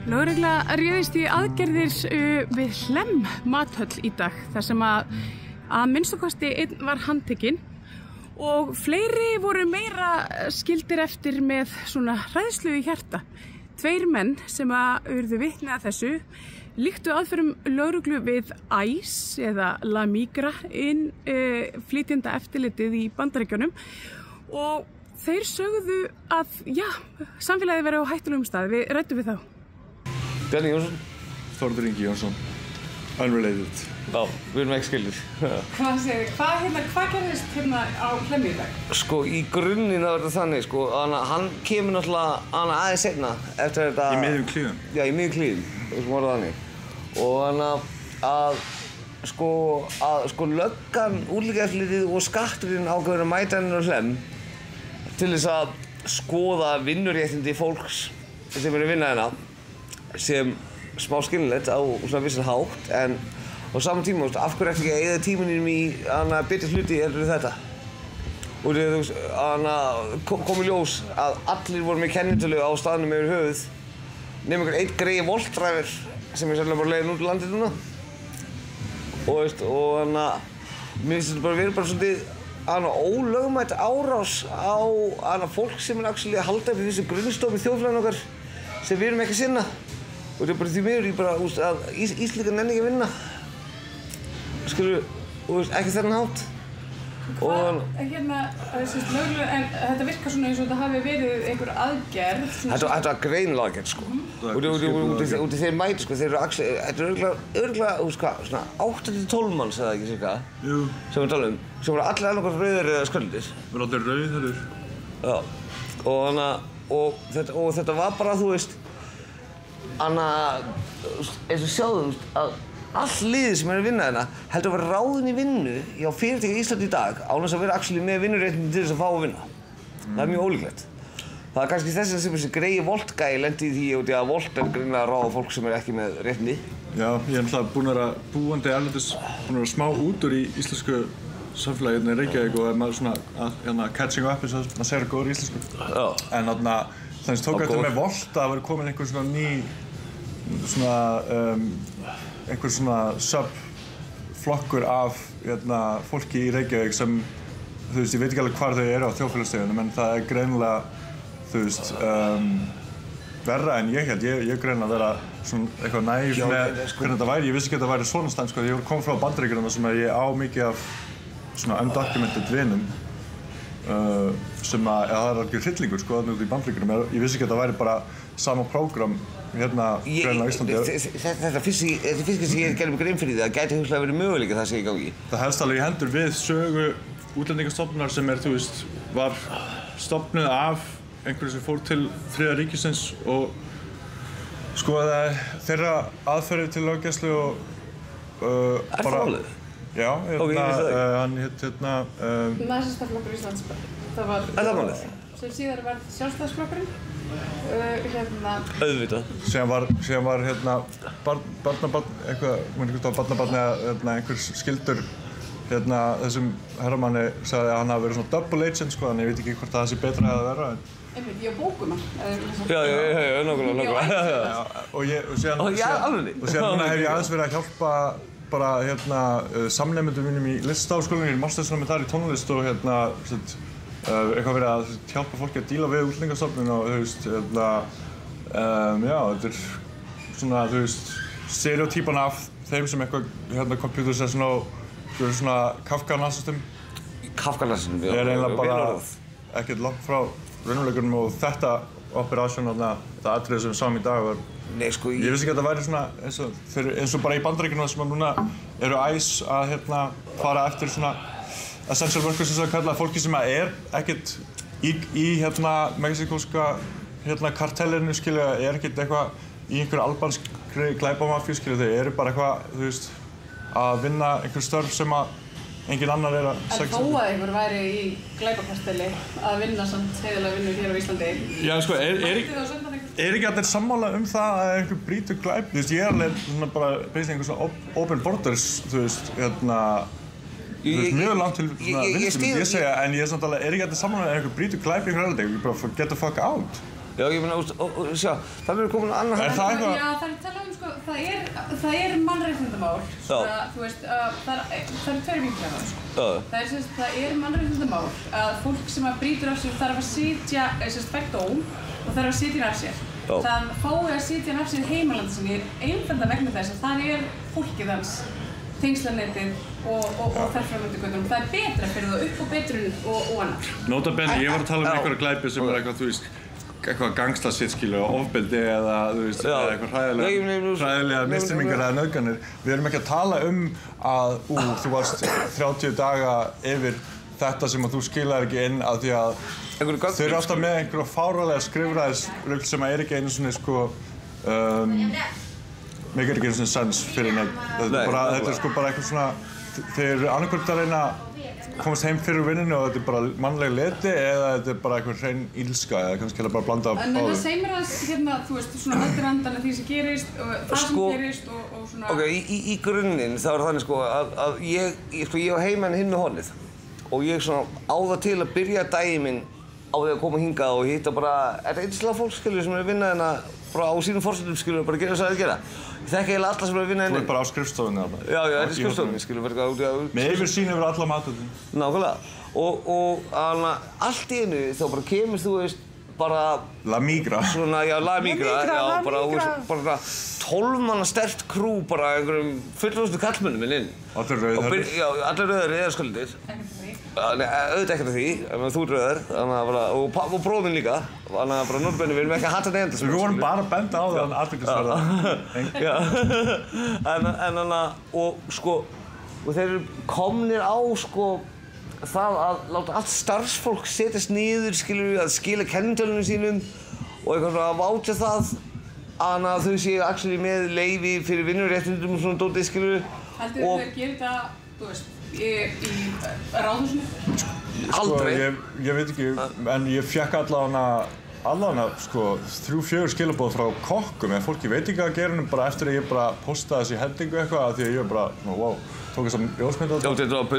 Lögregla réðist í aðgerðir við Hlemm mathöll í dag þar sem að minnstakosti einn var handtekinn og fleiri voru meira skildir eftir með svona hræðslu í hjarta. 2 menn sem að urðu vitni að þessu líktu aðferðum lögreglu við ICE eða La Migra inn flytjenda eftirlitið í Bandaríkjunum og þeir sögðu að samfélagið væri á hættulegum stað. Við ræddum við þá. Bjarni Jónsson. Þórður Ingi Jónsson. Unrelated. Já, við erum ekki skilir. Hvað gerðist hérna á Hlemmi í dag? Sko, í grunninn það verður þannig, sko, hann kemur náttúrulega aðeins seinna eftir þetta... Í miðjum klíðum? Já, í miðjum klíðum, sem voru þannig. Og að löggan, útlendingaeftirlitið og skatturinn ákveður að mæta henni á Hlemm til þess að skoða vinnuréttindi fólks sem er að vinna hérna sem smá skilnilegt á svona vissan hátt, en á saman tíma, af hverju ekki að eyða tímanum í betri hluti heldur en þetta? Og þú veist, kom í ljós að allir voru með kennitölu á staðnum yfir höfuð nema einhver einn greyið Volt-dræfur sem er sérlega bara leiðin út úr landið núna. Og mér finnst þetta bara verið bara svolítið ólögmætt árás á fólk sem er actually að halda upp í þessu grunnstofi þjóðfélaginu okkar sem við erum ekki að sinna. Og þetta er bara því miður að Íslendingar nenni ekki að vinna. Ekki þennan hátt. En þetta virkar svona eins og þetta hafi verið einhver aðgerð. Þetta var greinilega aðgerð, sko. Út í þeir mæti, sko, þeir eru þetta er örugglega, svona 8-12 manns eða ekki, cirka. Jú. Sem við tala sem voru allir annarkvæmt rauðir eða sköldir. Voru allir rauðir. Já. Og þetta var bara, þú veist, eins og sjáðu, að all liðið sem er að vinna hérna heldur að vera ráðin í vinnu hjá fyrirtæki í Íslandi í dag án þess að vera actually með vinnuréttindi til þess að fá að vinna. Það er mjög ólíklegt. Það er kannski þess sem þessi greyið Volt-gæi lendi í því út í að Volt er greinilega að ráða fólk sem er ekki með réttindi. Já, ég er náttúrulega búinn að vera búandi erlendis, búinn að vera smá útur í íslensku samfélagi hérna í Reykjavík og er maður svona catching up eins og maður segir góður í íslensku. Já. En þannig tók eftir með Volt að vera komin einhver svona ný einhver svona sub-flokkur af fólki í Reykjavík sem, þú veist, ég veit ekki alveg hvar þau eru á þjóðfélagsstöðunum en það er greinilega, þú veist, verra en ég held. Ég er greinilega að vera svona eitthvað næf með hvernig þetta væri. Ég vissi ekki að þetta væri svona stand, sko. Ég kom frá Bandaríkjunum sem ég á mikið af svona undocumented vinum sem það er alveg hryllingur, sko, þarna út í Bandaríkjunum. Ég vissi ekki að þetta væri bara sama prógram hérna greinilega á Íslandi. Þetta fyrst sem ég gerði mig grein fyrir því að gæti hugsalega verið möguleika það sem ég gangi. Það helst alveg í hendur við sögu Útlendingastofnunar sem er, þú veist, var stofnuð af einhverju sem fór til Þriðja ríkisins og skoðaði þeirra aðferðir til löggæslu og Er það málið? Já, hann hét Nasistaflokkur Íslands. Er það málið? Sem síðar var Sjálfstæðisflokkurinn. Auðvitað. Síðan var barnabarn, barnabarn eða einhver skildur þessum herramanni sagði að hann hafi verið svona double agent, sko, þannig ég veit ekki hvort það sé betra að vera. Einmitt, ég á bókum hann. Já, nákvæmlega. Og síðan núna hef ég aðeins verið að hjálpa bara samnemendum mínum í Listaháskólanum, ég er mastersnámi þar í tónlist og eitthvað verið að hjálpa fólki að díla við Útlendingastofnun og þú veist, þetta er svona, þú veist, stereotypan af þeim sem eitthvað computersession og svona Kafka-nasistum. Kafka-nasistum, já. Er eiginlega bara ekkert langt frá raunveruleikanum og þetta operasjón, þetta atriði sem við sáum í dag var... Nei, sko, ég vissi ekki að það væri svona eins og bara í Bandaríkjunum sem núna eru ICE að fara eftir svona essential workers sem kalla fólki sem er ekkert í mexíkóska kartellinu, skilja, er ekkert eitthvað í einhverju albanskri glæpamafíu, skilja, þau eru bara eitthvað, þú veist, að vinna einhver störf sem að engin annar er að segja. En þó að einhver væri í glæpakartelli að vinna samt heiðarlega vinnu hér á Íslandi. Já, sko, er ekki allir sammála það að einhver brýtur glæp? Þú veist, ég er alveg svona bara basically einhver svona open borders, þú veist, mjög langt til vinstri, myndi ég segja, en ég er samt alveg, er ekki allir sammála að einhver brýtur glæp í einhver alveg, bara get the fuck out. Já, ég meina, sjá, það verður komin annar... Er það eitthvað? Já, það er að tala sko, það er mannréttindamál, svona, þú veist, það eru tveir vinklar á það, sko. Það er mannréttindamál að fólk sem brýtur af sér þarf að sitja, fær dóm og þarf að sitja af sér. Það fái að sitja af sér heimalandi sinni einfalda vegna þess að það er fólkið hans, tengslanetið og þarframöndu göttunum. Það er betra fyrir það upp og betrun og annar. Nota bene, ég var að tala um einhverja glæpi sem eitthvað, þú veist, eitthvað gangstasitt, ofbeldi eða, þú veist, eða eitthvað hræðilega misþyrmingar eða nauðganir. Við erum ekki að tala að, þú varst 30 daga yfir þetta sem að þú skilaðir ekki inn af því að þau eru alltaf með einhverja fáralega skrifræðisrugl sem er ekki einu svona, sko, make ekki einu svona sens fyrir neitt. Þetta er sko bara eitthvað svona, þeir eru annarkvort að reyna komast heim fyrir vinnunni og þetta er bara mannleg leti eða þetta er bara eitthvað hrein ílska eða kannski bara blanda af báðum. En það segir mér að, þú veist, svona aðdragandan af því sem gerist og það sem gerist og svona... Ok, í grunninn þá er þannig sko að ég á heimann hinn með hornið og ég svona á það til að byrja daginn minn á því að koma hingað og hitta bara, þetta einstaklega fólk skilur sem er að vinna hérna bara á sínum forsendum skilur bara gera þess að gera. Ég þekki eiginlega alla sem er að vinna hérna. Þú ert bara á skrifstofunni þarna? Já, þetta er skrifstofunni skilur bara út í að... Með yfirsýn yfir alla matvöldin. Nákvæmlega. Og allt í einu þá bara kemur þú veist bara... La Migra. Svona, já, La Migra. Já, bara 12 manna sterkt krú bara einhverjum fullorðnu kallmönnum inn. Allir rauðhærðir. Já, allir rauðhærðir eða skuldir. Auðvitað ekkert af því, þú ert rauður, og bróðir minn líka, þannig að bara Norðbenni, við erum ekki að hata neyðenda. Við vorum bara að benda á það en athyglisverða. Já, og þeir eru komnir á það að láta allt starfsfólk setjast niður, að skila kennitölunum sínum og eitthvað svona að vátja það að þau séu actually með leyfi fyrir vinnuréttindum og svona dótið, skilur. Heldur þau að gera þetta, þú veist, í ráðhúsinu? Aldrei. Ég veit ekki, en ég fékk allavega 3-4 skilaboð frá kokkum eða fólk í veitingageiranum bara eftir að ég bara postaði þessi hendingu eitthvað af því að ég var bara, wow, tók þessar ljósmynd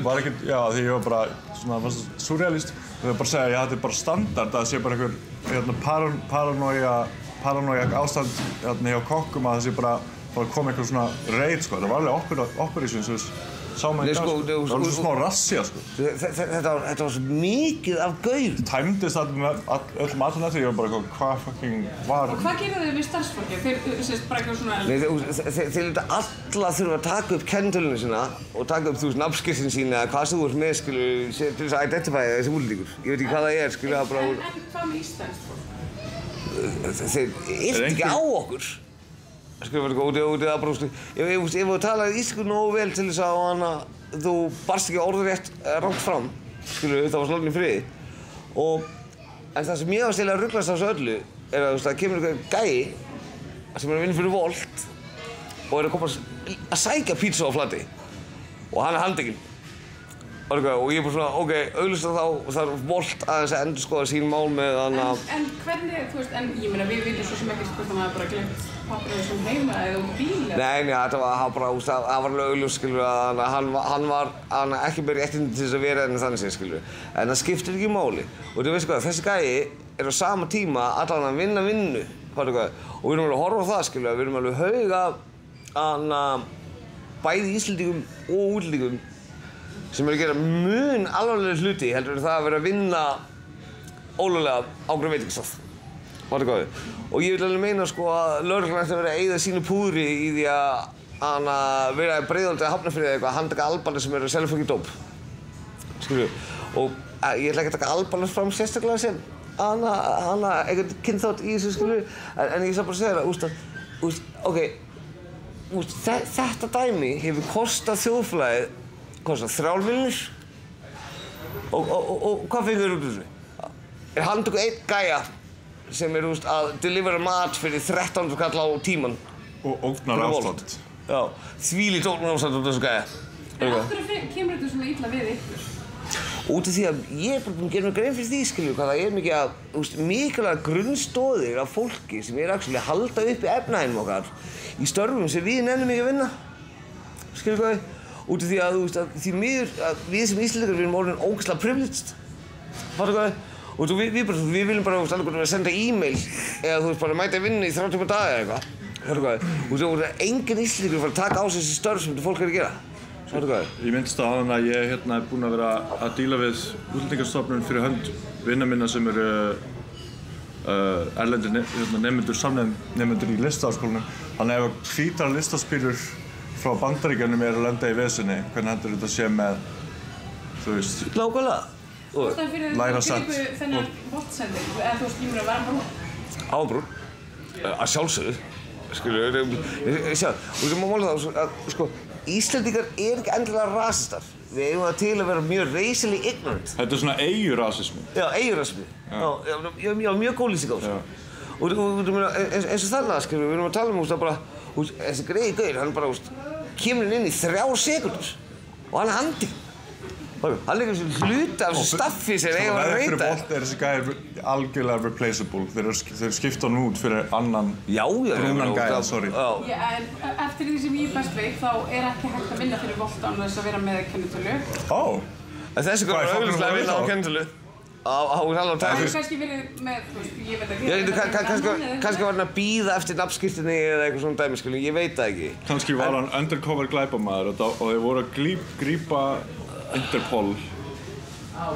var ekkert, já, því ég var bara svona, fannst það surrealist og þau bara segja, já, þetta er bara standard að það sé bara einhver paranoia ástand hjá kokkum að það sé bara kom einhver svona reit, það var alveg operation sem við sáum að í dag, það var svona smá rassía, Þetta var svo mikið af gaur. Tæmdist það með öll maturinn eftir, ég var bara hvað fucking var... Og hvað gerðu þau við starfsfólki? Þeir sést bara eitthvað svona... Nei, þeir leta alla þurfa að taka upp kennitöluna sína og taka upp, nafnskírteini sín eða hvað sem þú ert með, skilur, til þess að identify þessi útlendingur. Ég veit ekki hvað það er, skilur, það bara... En hvað með íslenskt fólk? Þeir yrtu ekki á okkur. Skrifa út í það bara, ef þú talaði íslensku nógu vel til þess að þú barst ekki orðrétt rangt fram, skilur, það var slaginn í friði. En það sem ég var stila að ruglast á þessu öllu er að það kemur einhver gæi sem er að vinna fyrir Volt og er að koma að sækja pizza á Flati og hann er handtekinn. Og ég er bara svona, ok, auglýsta þá þarf Volt aðeins að endurskoða sín mál með hann að... En hvernig, þú veist, ég meina við viljum svo sem ekkert hvort hann hafi bara glemt pappirinn sem heima eða bíl eða... Nei, það var alveg augljóst, skilur, að hann var ekki með réttindi til þess að vera enn þannig sér, skilur. En það skiptir ekki máli. Og þú veist hvað, þessi gæi er á sama tíma allan að vinna vinnu, og við erum alveg að horfa á það, skilur, við erum alveg hauga bæði Íslendingum og útlendingum sem er að gera mun alvarlegri hluti heldur en það að vera að vinna ólöglega á einhverjum veitingastað. Og ég vil alveg meina að lögreglan ætti að vera að eyða sínu púðri í því að vera Breiðholti að Hafnarfirði eða eitthvað að handtaka albanir sem eru að selja fólki dóp. Skilur. Og ég ætla ekki að taka albanir fram sérstaklega sem einhvern kynþátt í þessu, skilur. En ég sá bara að segja það, þetta dæmi hefur kostað þjóðfélagið 3 milljónir og hvað fengur þér út úr þessu? Er handtöku einn gæja sem er að delivera mat fyrir 1300 kall á tíman og ógnar ástand. Já, þvílíkt ógnar ástand út af þessu gæja. En af hverju kemur þetta svona illa við ykkur? Út af því að ég er bara búinn að gera mér grein fyrir því, skilju, hvað það er mikilvæg grunnstoðir af fólki sem er að halda uppi efnahaginn okkar í störfum sem við nennum ekki að vinna. Skilju hvað? Út af því að því miður að við sem Íslendingar við erum orðin ógeðslega privileged. Fattu hvað? Og við viljum bara alveg senda e-mail eða þú veist bara mæta í vinnu í 30 daga eða eitthvað. Þú veist, engin Íslendingur fara að taka á sig þessi störf sem þetta fólk er að gera. Þú veist. Ég minnst áðan að ég er búinn að vera að díla við Útlendingastofnun fyrir hönd vina minna sem eru erlendir nemendur, samnemendur í listaháskólanum. Þannig ef hvítar listaspýrur frá Bandaríkjunum eru að lenda í vesinni, hvernig heldur þetta sé með, þú veist? Nákvæmlega. Læra satt. Þennan voltsendir, eða þú veist, ég meina, var hann brún? Á brún. Að sjálfsögðu. Sjá, og þú má mála það að, sko, Íslendingar ekki endilega rasistar. Við eigum það til að vera mjög racially ignorant. Þetta er svona eigjurasismi. Já, eigjurasismi. Já, mjög góð lýsing á þessu. Og eins og þannig, við erum að tala um það bara, þessi greiði gaur, hann bara, kemur inn í 3 sekúndur og hann er handtekinn. Hann leikur sem hluti af þessu staffi sem eiga að reyta. Fyrir Bolt er þessi gæði algjörlega replaceable. Þeir skipta hann út fyrir annan brúnan gæða, sorry. En eftir því sem ég best veit, þá er ekki hægt að vinna fyrir Bolt án þess að vera með kennitölu. En þessi gaur er auðvitað að vinna á kennitölu. Það hefur kannski verið með, ég veit ekki. Kannski var hann að bíða eftir nafnskírteini eða eitthvað svona dæmi, ég veit það ekki. Kannski var hann undercover glæpamaður og þeir voru að grípa Interpol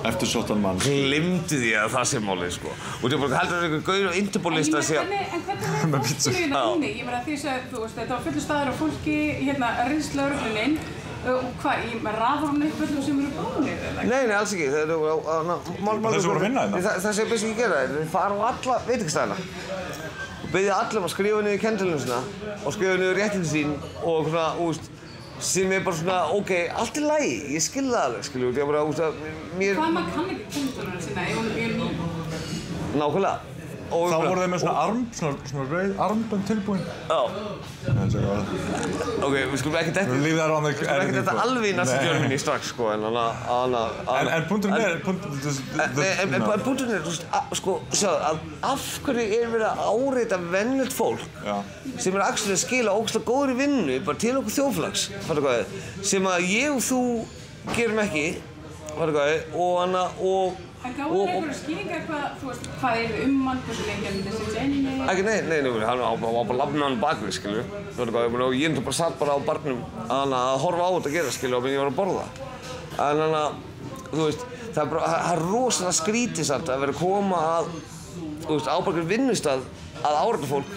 eftir sóttan mann. Gleymdu því að það sé málið, sko. Og þú bara heldur einhver gaur á Interpol-lista að segja... En hvernig var fólkinu inni? Ég meina því að þú veist, þetta var fullur staður af fólki, riðslögregluninn og hvað, með raðhornu upp öllum sem eru brúnir, eða? Nei, alls ekki. Þessi voru að vinna hérna? Það sem best ekki gera er, þeir fara á alla veitingastæðina og biðja allir að skrifa niður kennitöluna sína og skrifa niður réttindi sín og svona, sem er bara svona, ok, allt í lagi, ég skil það alveg, skilju, ég bara, mér... Hvað maður kann ekki kennitöluna sína ef hún er ný? Nákvæmlega. Þá voru þeir með svona rauð armbönd tilbúin. Ok, við skulum ekki þetta alveg í næsta Germany strax, sko, En punkturinn er, punkturinn er, sko, sjáðu, af hverju er verið að áreita venjulegt fólk sem er actually að skila ógeðslega góðri vinnu bara til okkur þjóðfélags, sem að ég og þú gerum ekki, og En gáðu þér einhverja skýringar hvað er hann, hversu lengi hann myndi sitja inni? Ekki, nei, hann var bara labbað með hann bakvið, skilju. Og ég bara satt bara á barnum að horfa á þetta að gera, skilju, og ég var að borða. En þú veist, það er rosalega skrítið samt að vera að koma að, þú veist, ábækjum vinnustað að áreita fólk,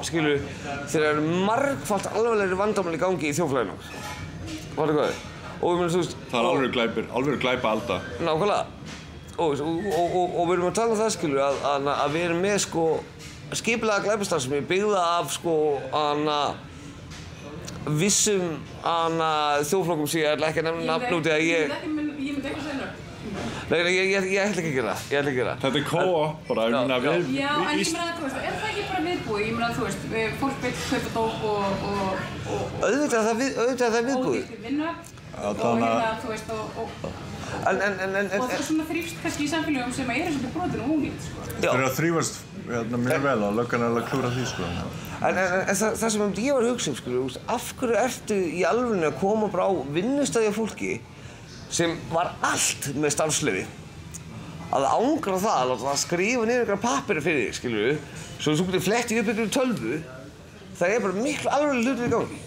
skilju, þegar það eru margfalt alvarlegri vandamál í gangi í þjóðfélaginu. Og þú veist... Það er alveg glæpa alda. Nákvæmlega. Og við erum að tala um það, skilur, að við erum með, sko, skipulagða glæpastarfsemi byggða af, sko, vissum, þjóðflokkum sem ég ætla ekki að nefna nafn út í að ég myndi ekki að segja nöfn. Nei, ég ætla ekki að gera það, Þetta er co-op bara, Já, en ég meina, þú veist, er það ekki bara viðbúið? Ég meina, þú veist, fólk vill kaupa dóp og... Auðvitað er það viðbúið. Ódýrt vinna og þú veist, og svona þrífst kannski í samfélögum sem eru svolítið brotin og ónýtt, sko. Þeir eru að þrífast mjög vel og löggan er að klúra því, sko. En það sem ég var að hugsa, sko, af hverju ertu í alvörunni að koma bara á vinnustæði af fólki sem var allt með starfsleyfi að angra það, að láta það skrifa niður einhverja pappíra fyrir þig, skilurðu, svo þú getur flettið upp einhverju tölvu, það er bara miklu alvarleg hlutur í gangi.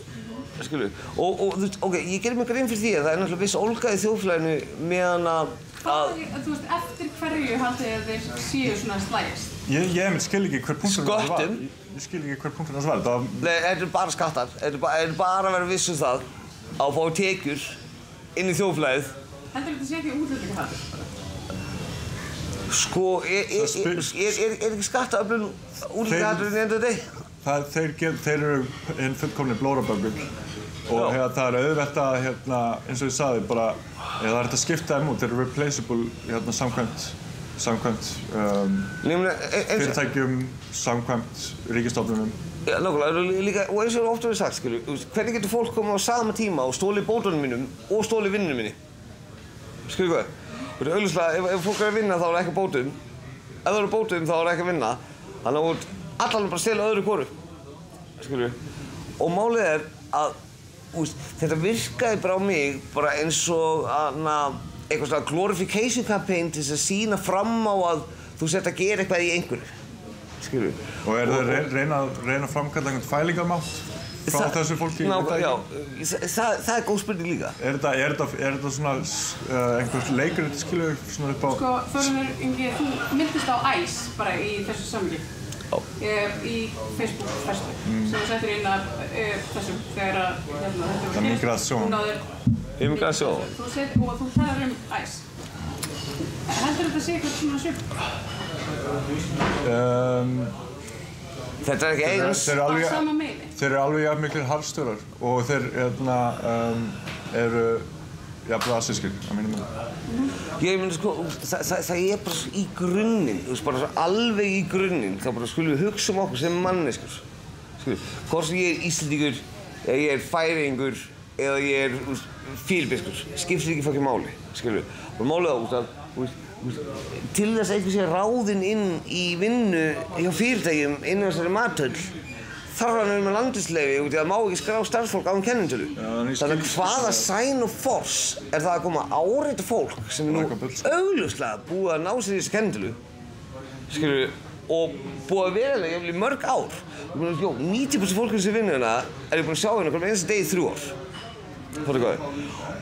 Skilju, og þú veist, ok, ég gerir mig grein fyrir því að það er náttúrulega viss ólga í þjóðfélaginu meðan að... Þú veist, eftir hverju haldið að þeir séu svona slægjast? Ég skil ekki hver punkturinn það var. Sköttum? Ég skil ekki hver punkturinn það var. Nei, þetta er bara skattar. Þetta er bara að vera viss um það að fá tekjur inn í þjóðfélagið. Heldur þetta sé ekki útlendingahatur? Sko, er ekki skattaöflun útlendingahaturinn í endur deg? Þeir eru hinn fullkomni blóraböggur og það er auðvelt að, eins og ég sagði, bara það er hægt að skipta þeim út, þeir eru replaceable samkvæmt fyrirtækjum, samkvæmt ríkisstofnunum. Já, nákvæmlega, líka, og eins og ofta við sagt, skilju, hvernig getur fólk komið á sama tíma og stólið bótunum mínum og stólið vinnunum minni? Skilju hvað? Þú veist, auðvitað, ef fólk er að vinna þá er það ekki bótum, ef það eru bótum þá er það ekki að vinna, þannig að allan bara stela öðru hvoru, skilju. Og málið er að, þetta virkaði bara á mig bara eins og eitthvað svona glorification campaign til þess að sýna fram á að þú sért að gera eitthvað í einhverju, skilur. Og þeir reyna að framkalla einhvern fælingarmátt frá þessu fólki? Já, það góð spurning líka. Er þetta svona einhvers leikrið, skilur, svona upp á... Sko, Þórður Ingi, þú myndist á Ice bara í þessu samhengi. Í Facebook-festu sem þú settir inn af þessum þegar að þetta var Migration. Migration. Og þú talar Ice. Heldur þetta sé eitthvað svona svip? Þetta ekki eins. Þeir eru alveg jafn miklir harðstjórar og þeir eru jafn rasískir á mínum munum. Ég meina sko, það bara í grunninn, bara alveg í grunninn, þá bara skulum við hugsa okkur sem manneskjur. Hvort sem ég Íslendingur, eða ég Færeyingur, eða ég Filippskur, skiptir ekki fucking máli, skilur við. Bara málið á, til þess að einhver sé ráðinn inn í vinnu hjá fyrirtækjum inn á þessari mathöll, þarf hann með landisleyfi út í að má ekki skrá starfsfólk án kennitölu. Þannig að hvaða sign of force er það að koma að áreita fólk sem nú augljóslega búið að ná sér í þessu kennitölu, skilur, og búið að vera hérna í mörg ár. 90% fólk sem vinnur hérna er búin að sjá hérna hverjum einasta degi í 3 ár.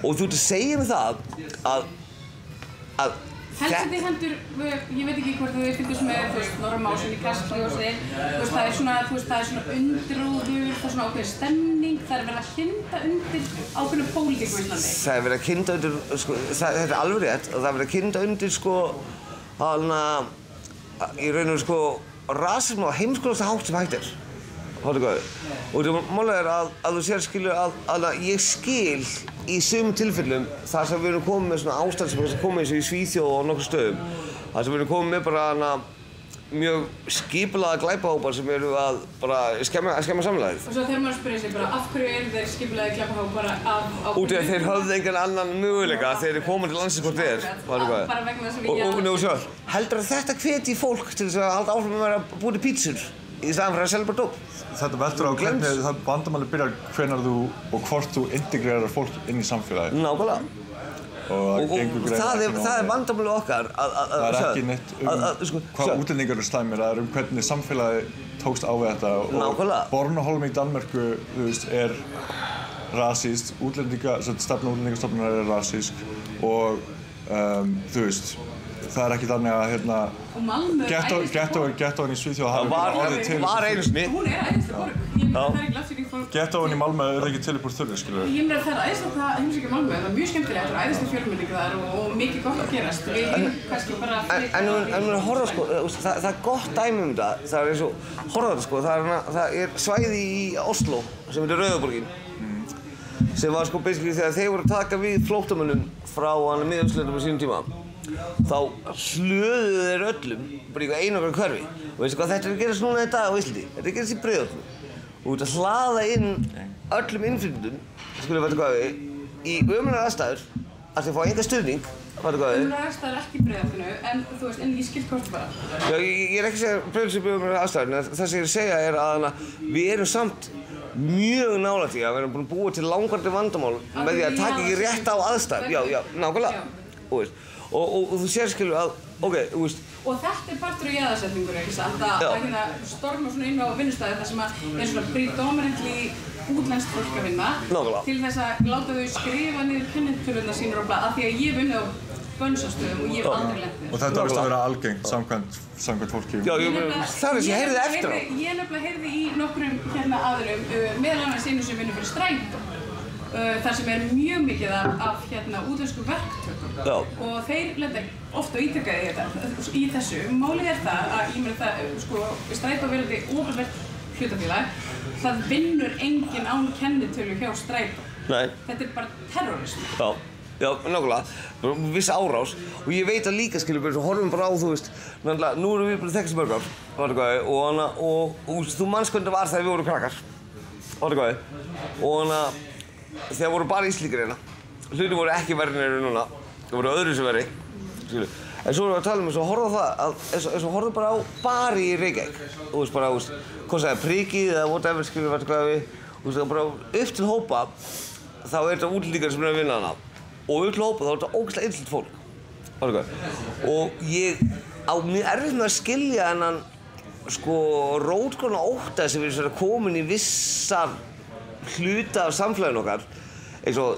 Og þú ert að segja mig það að Helst þið hendur, ég veit ekki hvort þið fylgist með, Norra Másin í Kastljósi, það er svona undiróður, það er svona ákveðin stemning, það er verið að kynda undir ákveðnu pólitíku í Íslandi. Það er verið að kynda undir, þetta er alveg rétt, og það er verið að kynda undir í raun og rasisma á heimskulegasta hátt sem hægt er. Og málið er að þú sér skilur að ég skil í sumum tilfellum þar sem við erum komið með svona ástand sem komið eins og í Svíþjóð og nokkur stöðum, þar sem við erum komið með bara mjög skipulagða glæpahópar sem eru að bara skemma samfélagið. Og svo þegar maður spyrir sig bara af hverju eru þeir skipulagði glæpahópar af út í að þeir höfðu engan annan möguleika þegar þeir koma til landsins hvort þeir bara vegna þess að við heldur að þetta hvetji fólk til þess að halda áfram að vera að búa til pítsur í staðan fyrir að selja bara dóp. Þetta veldur á hvernig það vandamáli byrjar hvenær þú og hvort þú integrerar fólk inn í samfélagið. Nákvæmlega. Og það er vandamáli okkar það er ekki neitt hvað útlendingar eru slæmir, það er hvernig samfélagið tókst á við þetta. Nákvæmlega. Bornholm í Danmörku, þú veist, er rasískt, stefna útlendingastofnunar er rasísk og þú veist, það er ekki þannig að gettóin í Svíþjóð hafi orðið til. Var einu sinni. Hún er æðislega borg. Ég meina það er ekki afsökning fólk. Gettóin í Malmö er ekki til upp úr þurru, skilur. Ég meina það er æðislega að heimsækja Malmö. Það er mjög skemmtilegt og æðislega fjölmenning þar og mikið gott að gerast. Við erum kannski bara En horfa sko, það er gott dæmi þetta. Það er eins og, horfa þetta sko, það er svæði í Oslo sem heitir Rauðaborgin. Sem var sko basically þegar þeir voru að taka við flóttamönnum frá Miðausturlöndum á sínum tíma. Þá hlöðuðu þeir öllum bara í einokra hverfi. Og veistu hvað, þetta er að gerast núna í dag á Íslandi. Þetta er að gerast í Breiðholtinu. Og þú ert að hlaða inn öllum innflytjendum, í ömurlegar aðstæður, að þeir fá enga stuðning. Ömurlegar aðstæður ekki í Breiðholtinu, en þú veist, en ég skil hvort bara. Já, ég er ekki að segja Breiðholtinu sem ömurlegar aðstæður, en það sem ég er að segja er að við erum samt mjög nálægt því að við erum búin að búa til langvarandi vandamál með því að taka ekki rétt á aðstæður. Já, nákvæmlega. Og þú sér skilur að, þú veist. Og þetta er partur af jaðarsetningur, ekki sant? Að storma svona inn á vinnustæði þar sem er svona predominantly útlenskt fólk að vinna. Nákvæmlega. Til þess að láta þau skrifa niður kennitölurnar sínur á blað, af því að ég hef unnið á bönsastöðum og ég hef aldrei lent við. Og þetta varst að vera algengt samkvæmt fólki. Já, það er þess að ég heyrði eftir á. Ég nefnilega heyrði í nokkrum aðilum, meðal annars einu sem vinnur fyrir Strætó. Þar sem er mjög mikið af útlensku verktökum og þeir lenda ofta ítrekað í þessu. Málið er það að ég meina það, Strætó verði opinbert hlutafélag, það vinnur enginn án kennitölu hjá Strætó. Nei. Þetta er bara terrorismi. Já, nákvæmlega, viss árás og ég veit að líka skilur, horfum bara á, þú veist, nú erum við bara þekkast mörg ár og þú manns hvernig það var þegar við vorum krakkar, og þegar voru bara Íslendingar hérna, hluti voru ekki verri en eru núna, það voru öðru sem verri, skilur. En svo erum við að tala eins og horfa á það, eins og horfa bara á bari í Reykjavík, þú veist bara, hvað sagði, prikið eða whatever, skilur, bara upp til hópa, þá er þetta útlendingar sem eru að vinna hana. og öll hópa þá er þetta ógeðslega einselt fólk. Og ég á mjög erfitt með að skilja þennan sko rótgróna ótta sem við erum komin í vissar hluta af samfélaginu okkar eins og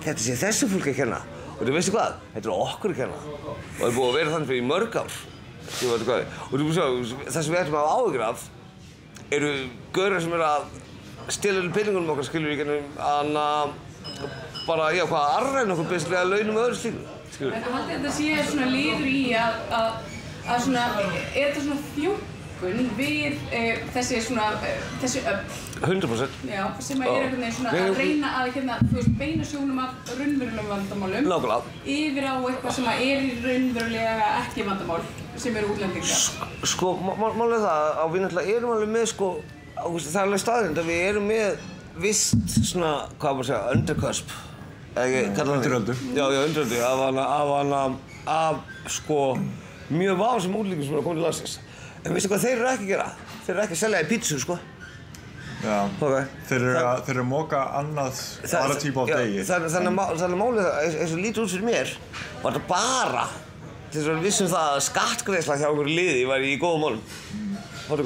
þetta sé þessu fólki að kenna og þú veistu hvað? Þetta er okkur að kenna og það er búið að vera þannig fyrir í mörg ár og þú veist það sem við ætlum að hafa áhyggjur af eru gaurar sem eru að stela peningunum okkar skilur við ekki bara hvað arræna okkur basically að launum öðru slíku. En haldið þetta sé svona liður í að svona, er þetta svona þjónkun við þessi öfl? 100%. Já, sem er einhvern veginn svona að reyna að þú veist, beina sjónum af raunverulegum vandamálum Nákvæmlega. Yfir á eitthvað sem er í raunverulega ekki vandamál sem eru útlendingar. Sko, málið er það að við náttúrulega erum alveg með sko, það er alveg staðrind að við erum með visst svona, hvað maður segja, undercusp. Undiröldu. Já, undiröldu af sko mjög vafasömum útlendingum sem eru að koma til landsins. En veistu hvað þeir eru ekki að gera? Þeir eru ekki að selja í pítsu, sko. Já, þeir eru að moka aðra típu á degi. Þannig að málið eins og lítið út fyrir mér var þetta bara til þess að við vissum það að skattgreiðsla hjá einhverju liði væri í góðum málum. Og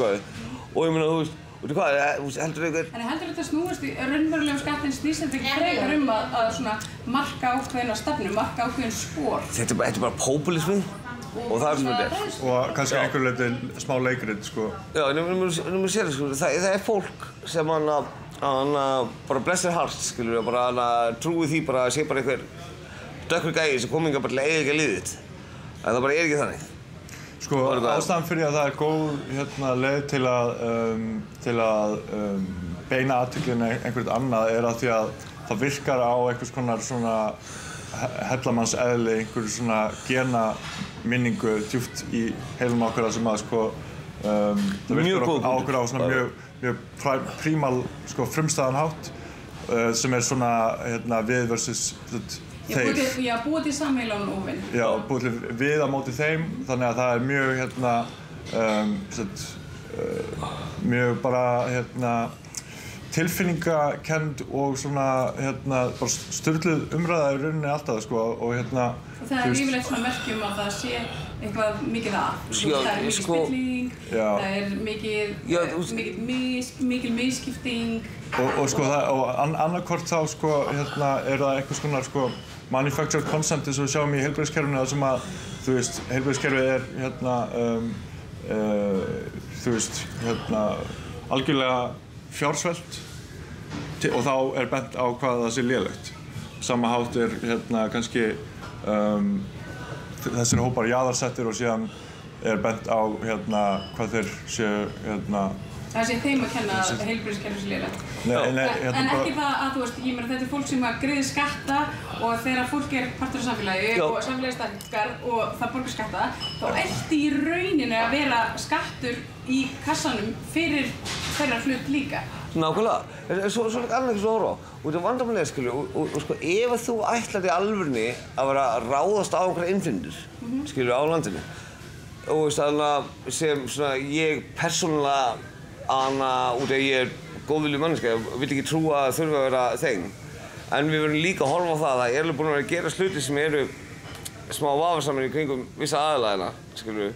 ég meina, þú veist hvað, heldur einhver... En heldur þetta snúast í raunverulegum skattin snýst þetta ekki frekar að svona marka ákveðna stefnu, marka ákveðin spor? Þetta er bara populismi og það er sem þetta er. Og kannski einhverju leyti smá leikrit, sko. Já, nefnum sér, sko, það er fólk sem bara bless their hearts, skilur við, bara trúi því bara að sé bara einhver dökkur gæi sem kom hingað bara til að eiga liðið þitt. En það bara er ekki þannig. Sko, ástæðan fyrir að það er góð leið til að beina athyglinni einhvert annað er að því að það virkar á einhvers konar svona hellamannseðli, einhverju svona genaminningu djúpt í heilum okkar sem að sko það virkar á okkur á svona mjög prímal sko frumstæðan hátt sem er svona við versus þeir. Já, búið til samfélaginu ofinn. Já, búið til við á móti þeim, þannig að það er mjög bara tilfinningakennd og svona bara sturluð umræða í rauninni alltaf sko og Og það er yfirleitt svona merkjum að það sé eitthvað mikið að. Það er mikið spilling, það er mikil misskipting. Og sko annarkvort þá sko er það einhvers konar sko manufactured concept eins og við sjáum í heilbrigðiskerfinu þar sem að þú veist heilbrigðiskerfið er algjörlega fjársvelt og þá er bent á hvað það sé lélegt. Sama hátt er kannski þessir hópar jaðarsettir og síðan er bent á hvað þeir séu Það sé þeim að kenna heilbrigðiskerfið sé lélegt. En ekki það að þú veist, ég meina þetta er fólk sem greiðir skatta og þegar fólk er partur af samfélagi og samfélagi sterkar og það borgar skatta þá ætti í rauninni að vera skattur í kassanum fyrir þeirra hlut líka. Nákvæmlega, svo er annað ekki svo horfa á. Og þetta er vandamálið, skilju, og sko ef þú ætlar í alvörunni að vera að ráðast á einhverja innflytjendur, skilju, á landinu og veist sem svona ég persónulega út af ég er góðviljuð manneskja og vil ekki trúa að þurfa að vera þeim. En við verðum líka að horfa á það að það er alveg búin að vera að gera hluti sem eru smá vafasamir í kringum vissa aðilæðina, skilur við.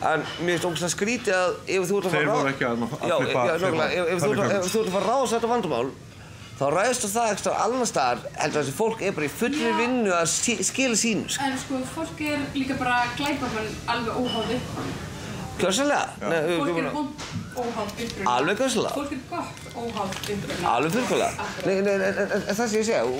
En mér finnst ógeðslega skrítið að ef þú ert að fara ef þú ert að fara að ráðast þetta vandamál þá ræðist það ekstra annars staðar heldur að þessi fólk er bara í fullri vinnu að skila sínu. En sko, fólk er líka bara glæpamenn alveg óháð uppruna. Gjörsamlega. Fólk er vond óháð uppruna. Alveg gjörsamlega. Fólk er gott óháð uppruna. Alveg fullkomlega. En það sem ég segja, og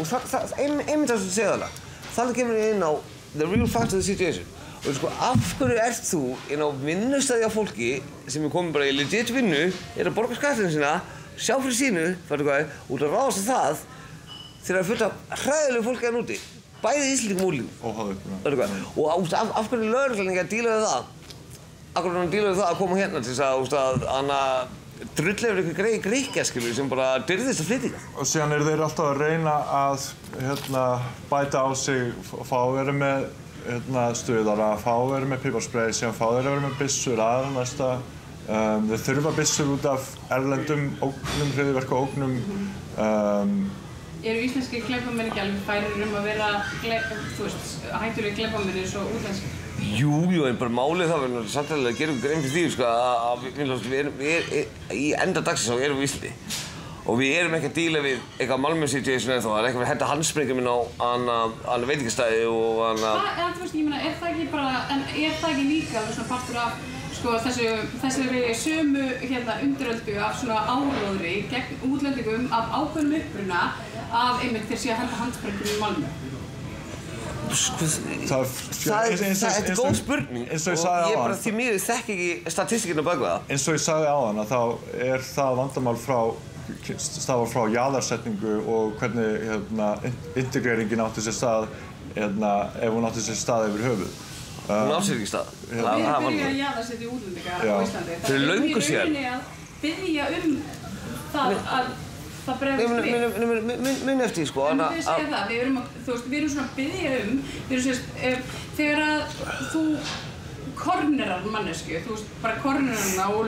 einmitt það sem þú segja þarna, þannig kemur ég inn á the real fact of the situation. Og sko, af hverju ert þú inn á vinnustæði af fólki sem er komið bara í legit vinnu, er að borga skattinn sína, sjá fyrir sínu, út að ráðast það þegar það er fullt af hræðilegu fólki hérna úti, bæði Íslendingum og útlendingum. Óháð uppruna. Og af hverju er lögreglan ekki að díla við það? Af hverju er hann að díla við það að koma hérna til þess að drulla yfir einhver Grikkja, skilur, sem bara dyrðist að flytja. Og síðan eru þeir alltaf að reyna að bæta á sig, fá að vera með stuðara, fá að vera með piparspray, síðan fá þeir að vera með byssur aðra næsta. Þeir þurfa byssur út af erlendum ógnum, hryðjuverkaógnum. íslenski glæpamenn ekki alveg færir að vera, þú veist, hættulegir glæpamenn eins og útlenski? Jú, en bara málið það verður samtalið að gera ykkur grein fyrir því, sko, að við í enda dagsins þá erum við Íslandi. Og við erum ekki að díla við eitthvað Malmö situation ennþá, það er ekki að henda handsprengjum inn á hann veitingastæði og hann að... Þú veist, ég meina, er það ekki bara, en er það ekki líka svona partur af, sko, þessari sömu undiröldu af svona áróðri gegn útlendingum af ákveðnum uppruna að einmitt þeir séu að henda handsprengjum í Malmö? Sko, það er góð spurning og ég bara því miður þekki ekki statistikina bak við það. Eins og ég sagði áðan að þá er það vandamál stafar frá jaðarsetningu og hvernig integreringin átti sér stað ef hún átti sér stað yfir höfuð. Hún átti sér ekki stað. Við erum byrjað að jaðarsetja útlendinga á Íslandi. Fyrir löngu síðan. Það er í rauninni að biðja það að það bregðast við. Minn eftir, sko. En við segja það, við erum svona að biðja þegar að þú kornerar mannesku, þú veist, bara kornerar hana og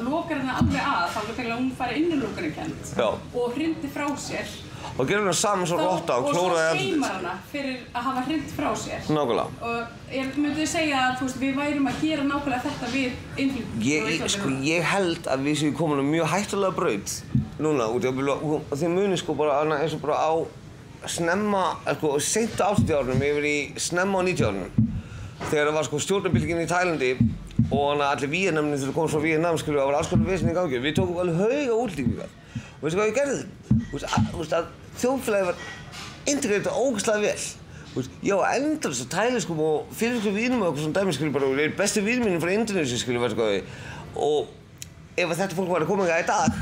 lokar hana alveg að, þá til að hún fari innilokunarkennd og hrindi frá sér. Og gerir hana saman svo rotta og klóraði og svo seimar hana fyrir að hafa hrind frá sér. Nákvæmlega. Og ég myndi segja að, þú veist, við værum að gera nákvæmlega þetta við innflytjendur. Sko, ég held að við séum komin á mjög hættulega braut núna, og þið munið sko bara eins og bara á snemma, sko, seint á 80-árunum yfir í snemma á 90-árunum. Þegar það var sko stjórnarbylgin í Tælandi og allir Víetnamnir þegar komum frá Víetnam, það var alls konar vesen í gangi. Við tókum alveg hauga útlendingar. Og veistu hvað við gerðum? Þú veist að þjóðfélagið var integrerað ógeðslega vel. Ég á endalaust af tælenskum og fyrirskum vínum og okkur svona dæmi bara, og bestu vínir mínir frá Indónesíu veistu hvað við. Og ef þetta fólk var að koma hingað í dag,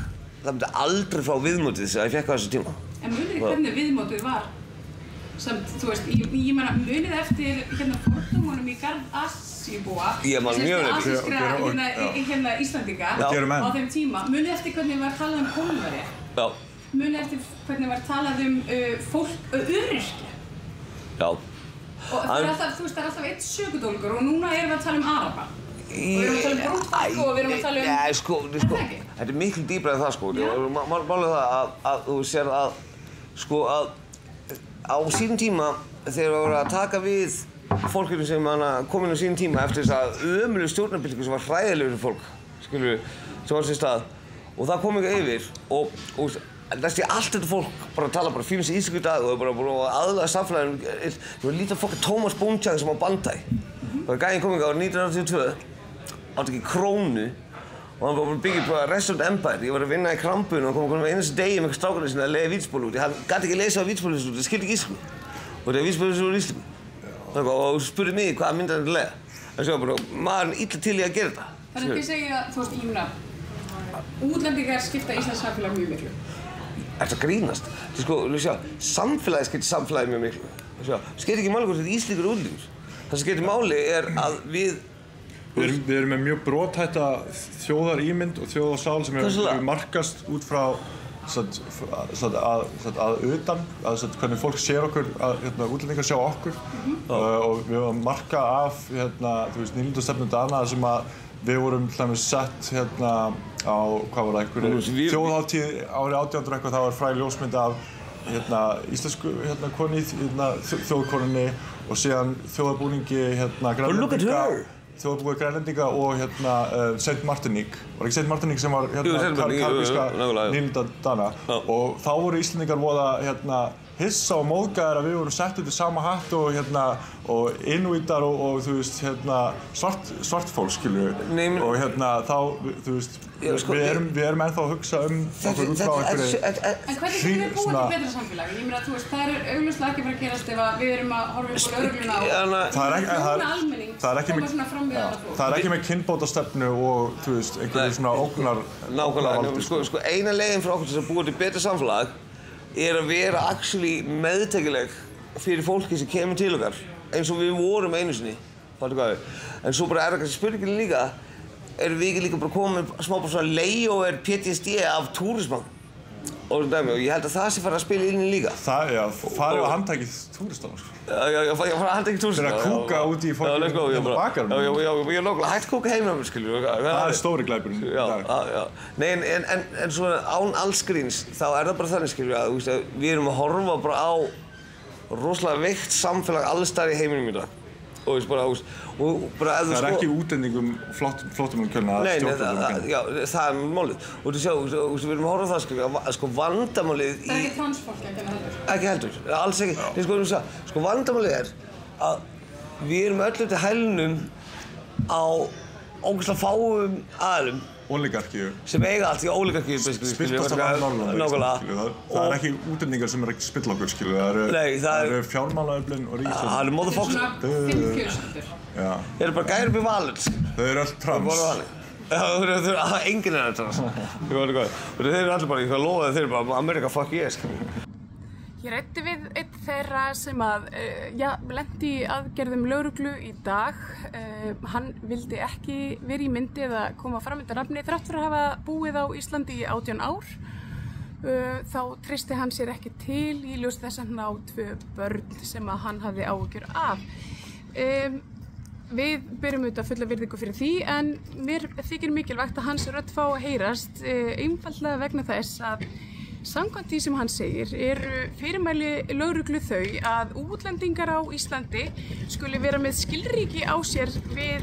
það myndi aldrei fá viðmótið sem ég fékk á þessu tíma. En munið hvernig viðmótið var? Samt, þú veist, ég meina, munið eftir fordómunum í garð Asíubúa, asískra Íslandinga á þeim tíma, munið eftir hvernig var talað um Pólverja, munið eftir hvernig var talað um fólk öryrkja. Já. Og það er alltaf, þú veist, það er alltaf eitt sökudólgur og núna erum við að tala um Araba. Og við erum að tala um brúntfólk og við erum að tala um... Nei, sko, þetta er miklu dýpra en það, sko. Málið það að þú sér að, sko, að á sínum tíma, þegar við vorum að taka við fólkinu sem kom inn á sínum tíma eftir þess að ömurlegu stjórnarbyltingu sem var hræðileg fyrir fólk, skilur, sem var sér stað. Og það kom eitthvað yfir og næstu allt þetta fólk bara tala bara fínast íslensku í dag og bara aðlaga samfélaginu. Það var lítið fólk Thomas Bundchang sem á Bandai. Það var gæinn kom eitthvað árið 1982, átti ekki krónu og hann var bara byggja upp Restaurant Empire. Ég var að vinna í Krambun og kom einasta degi með eitthvað strákarnir sinna að leiða vítspólu út. Hann gæti ekki að lesa á vítspóluhúsinu út, það skildi ekki íslensku. Og þetta er vítspóluhúsinu úr íslensku. Og spurði mig hvaða myndi hann til að leiða. Það séu bara, maðurinn illa til í að gera þetta. Þannig að þið segja, þú veist, ég meina, útlendingar skipta Íslands samfélag mjög miklu. Ertu að grínast? Sko, samfélagið skiptir samfélagið mjög miklu. Skiptir ekki máli hvort þetta er íslenskur eða útlendingur. Það sem skiptir máli er að við erum með mjög brothætta þjóðarímynd og þjóðarsál sem hefur markast út frá að utan, hvernig fólk sér okkur, útlendingar sjá okkur og við höfum marka af nýlendastefnu Dana sem að við vorum sett á, hvað var það, einhverju þjóðhátíð árið 1800 eitthvað, það var fræg ljósmynd af íslensku konu í þjóðkonunni og síðan þjóðarbúningi þjóðarbúið Grænlendinga og Saint Martinique. Var ekki Saint Martinique sem var karabíska nýlendadana og þá voru Íslendingar voða hissa og móðgæðir að við vorum sett undir sama hatt og inúítar og þú veist svartfólk skilur og þá þú veist við erum ennþá að hugsa okkur út frá einhverju. En hvernig getum við búið til betra samfélag? Ég meina, þú veist, það er augljóslega ekki að fara að gerast ef við erum að horfa upp á lögregluna og þjóna almenning koma svona fram við þetta fólk. Það er ekki með kynbótastefnu og þú veist, einhverju svona ógnar. Nákvæmlega, sko eina leiðin fyrir okkur til að búa til betra samfélag er að vera actually meðtekileg fyrir fólki sem kemur til okkar eins og við vorum einu sinni, en svo bara er það kannski spurningin líka, erum við ekki líka bara komið smá bara svona layover PTSD af túrisman? og ég held að það sé fara að spila inn í líka. Það, já, farið á handtækið túristana, sko. Já, fara að handtækið túristana. Fyrir að kúka út í fólki og bakarum. Já, ég er nákvæmlega hægt kúka heima, skilur. Það er stóri glæpurinn í dag. Já. Nei, en svona án alls gríns, þá er það bara þannig, skilur, að við erum að horfa bara á rosalega veikt samfélag alls staðar í heiminum í dag. Og bara ef þú Það er ekki útlendingum flóttamannakjölna að stjórnvöldum. Já, það er málið. Og þú sjá, við erum að horfa á það, sko, vandamálið í... Það er ekki transfólk ekki heldur? Ekki heldur, alls ekki. Nei, sko, vandamálið er að við erum öll til hælnum á ógeðslega fáum aðilum Oligarkíu. Sem eiga allt í oligarkíu, Spiltast af Norrlanda, það er ekki útlendingar sem að spilla okkur, það eru fjármálaöflin og ríkisstjórnin. Það eru motherfuckers. Svona 5 fjölskyldur. Já. Þeir eru bara gæri upp í valur, Þau eru öll trans. Þau eru enginn er trans. Þeir eru allir bara, ég lofa þeir eru bara America fuck yes. Ég ræddi við einn þeirra sem að, lenti í aðgerðum lögreglu í dag. Hann vildi ekki vera í myndi eða koma fram undir nafni þrátt fyrir að hafa búið á Íslandi í 18 ár. Þá treysti hann sér ekki til í ljósi þess að hann á 2 börn sem að hann hafði áhyggjur af. Við berum auðvitað fulla virðingu fyrir því en mér þykir mikilvægt að hans rödd fá að heyrast einfaldlega vegna þess að samkvæmt því sem hann segir eru fyrirmæli lögreglu þau að útlendingar á Íslandi skuli vera með skilríki á sér við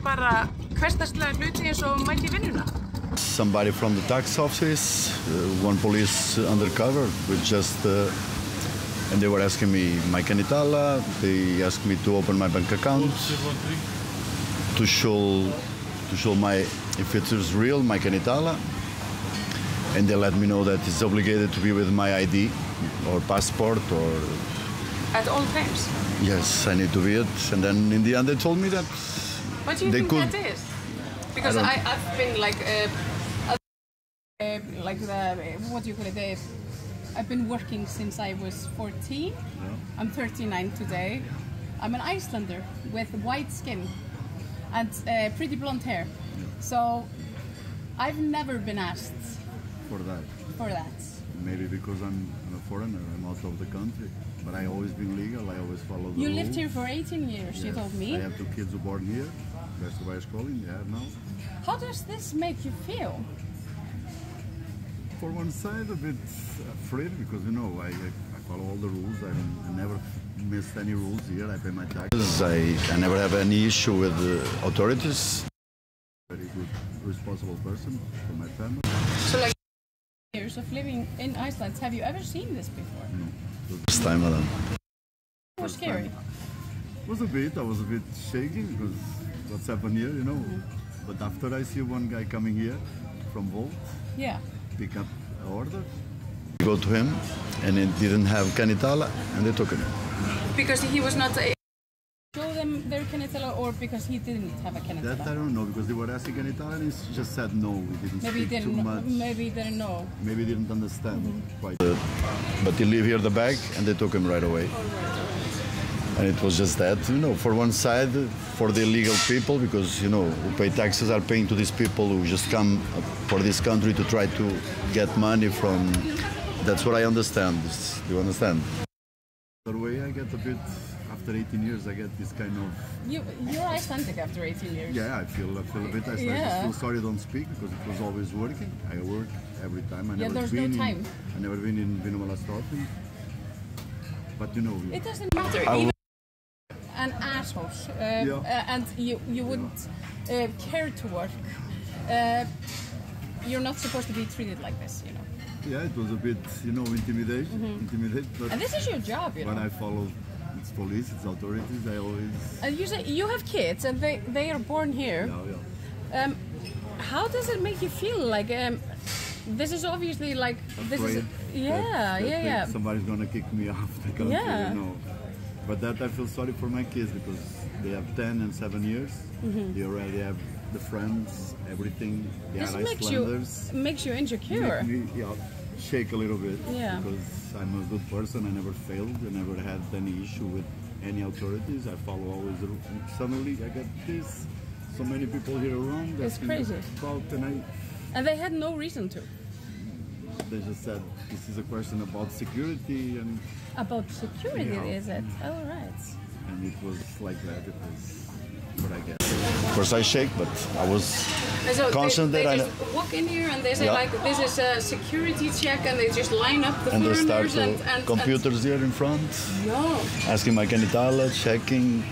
bara hversdagslega hluti eins og mæti vinnuna. Somebody from the tax office, one police undercover, with just and they were asking me my Canitala. They asked me to open my bank account to show my if it is real my Canitala. And they let me know that it's obligated to be with my ID or passport or... At all times? Yes, I need to be it. And then in the end they told me that what do you think that is? Because I've been what do you call it? I've been working since I was 14. Yeah. I'm 39 today. I'm an Icelander with white skin and pretty blonde hair. Yeah. So I've never been asked for that. Maybe because I'm a foreigner, I'm out of the country. But I always been legal, I always follow the rules. You lived here for 18 years, yes. You told me. I have 2 kids born here. That's why I'm calling, now. How does this make you feel? For one side, a bit afraid because, I follow all the rules. I never missed any rules here. I pay my taxes. I never have any issue with the authorities. Very good, responsible person for my family. So years of living in Iceland, have you ever seen this before? No, first time, madam. It was scary. I was a bit shaky because what's happened here, But after I see one guy coming here from Volt, pick up an order, go to him, and he didn't have Canitala, and they took him. Because he was not show them their Canitala, or because he didn't have a Canitala? That I don't know, because they were asking Canitala and he just said no, we didn't speak too much. Maybe he didn't know. Maybe he didn't understand quite. But he leave here the bag and they took him right away. And it was just that, for one side, for the illegal people, because, who pay taxes are paying to these people who just come for this country to try to get money from, that's what I understand. Do you understand? The way I get a bit, after 18 years, I get this kind of... You're Icelandic after 18 years. Yeah, I feel a bit Icelandic. Yeah. I feel sorry I don't speak because it was always working. I work every time. There's no time. I never been in Vinnumálastofu. But it doesn't matter. Even an asshole, and you wouldn't care to work. You're not supposed to be treated like this, Yeah, it was a bit, intimidated. But and this is your job, When I follow, it's police, it's authorities, I always... And you say you have kids and they are born here. Yeah. How does it make you feel? Like, this is obviously like... Afraid Yeah. Somebody's gonna kick me off the country, But that I feel sorry for my kids because they have 10 and 7 years. They already have the friends, everything. They are Icelanders. Makes you insecure. Make me, shake a little bit. Yeah. Because I'm a good person. I never failed. I never had any issue with any authorities. I follow always the rules. Suddenly I got this. So many people here around. It's crazy. And they had no reason to. they just said this is a question about security and About security, Yeah. is it? Oh, right. it was like that. It was what I guess. Of course, I shake, but I was And so conscious they that just walk in here and they say Yeah. like this is a security check and they just line up the and they start foreigners and computers here in front, Yeah. asking my Canitala, checking.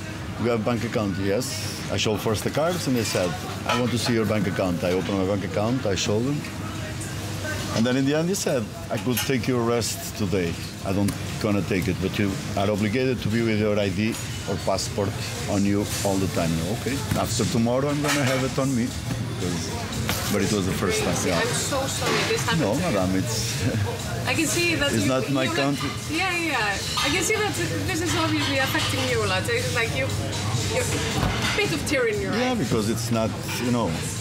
We have bank account, yes. I showed first the cards and they said, I want to see your bank account. I opened my bank account, I showed them. And then in the end he said, I could take your rest today. I don't gonna take it, but you are obligated to be with your ID or passport on you all the time. Okay, after tomorrow I'm gonna have it on me. But it was the first time, yeah. I'm so sorry this happened No, to you. madam, it's... I can see that It's not my like- country. Yeah. I can see that this is obviously affecting you a lot. It's like you're a bit of tear in your Yeah, eye. because it's not,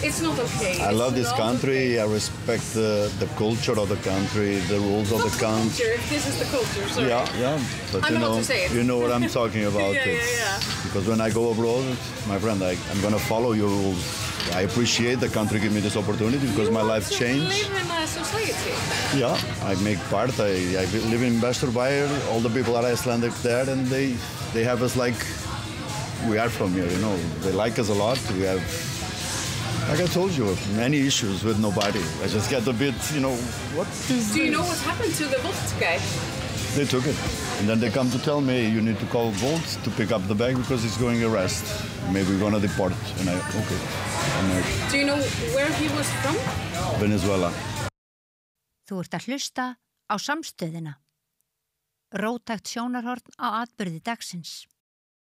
It's not okay. I It's love this not country. I respect the culture of the country, the rules of Okay. the country. Culture, if this is the culture, sorry. Yeah, but I'm about to say it. you know what I'm talking about. Yeah. Because when I go abroad, my friend, I'm gonna follow your rules. I appreciate the country give me this opportunity because my life changed. You live in a society. Yeah, I make part. I live in Westerweijer. All the people are Icelandic there, and they have us like we are from here. They like us a lot. We have, like I told you, many issues with nobody. I just get a bit, what is Do you know this? what happened to the Volt guy? They took it. And then they come to tell me, you need to call Volt to pick up the bag because he's going arrest. Maybe we're going to deport. And okay. Do you know where he was from? Venezuela. Þú ert að hlusta á Samstöðina. Róttækt sjónarhorn á atburði dagsins.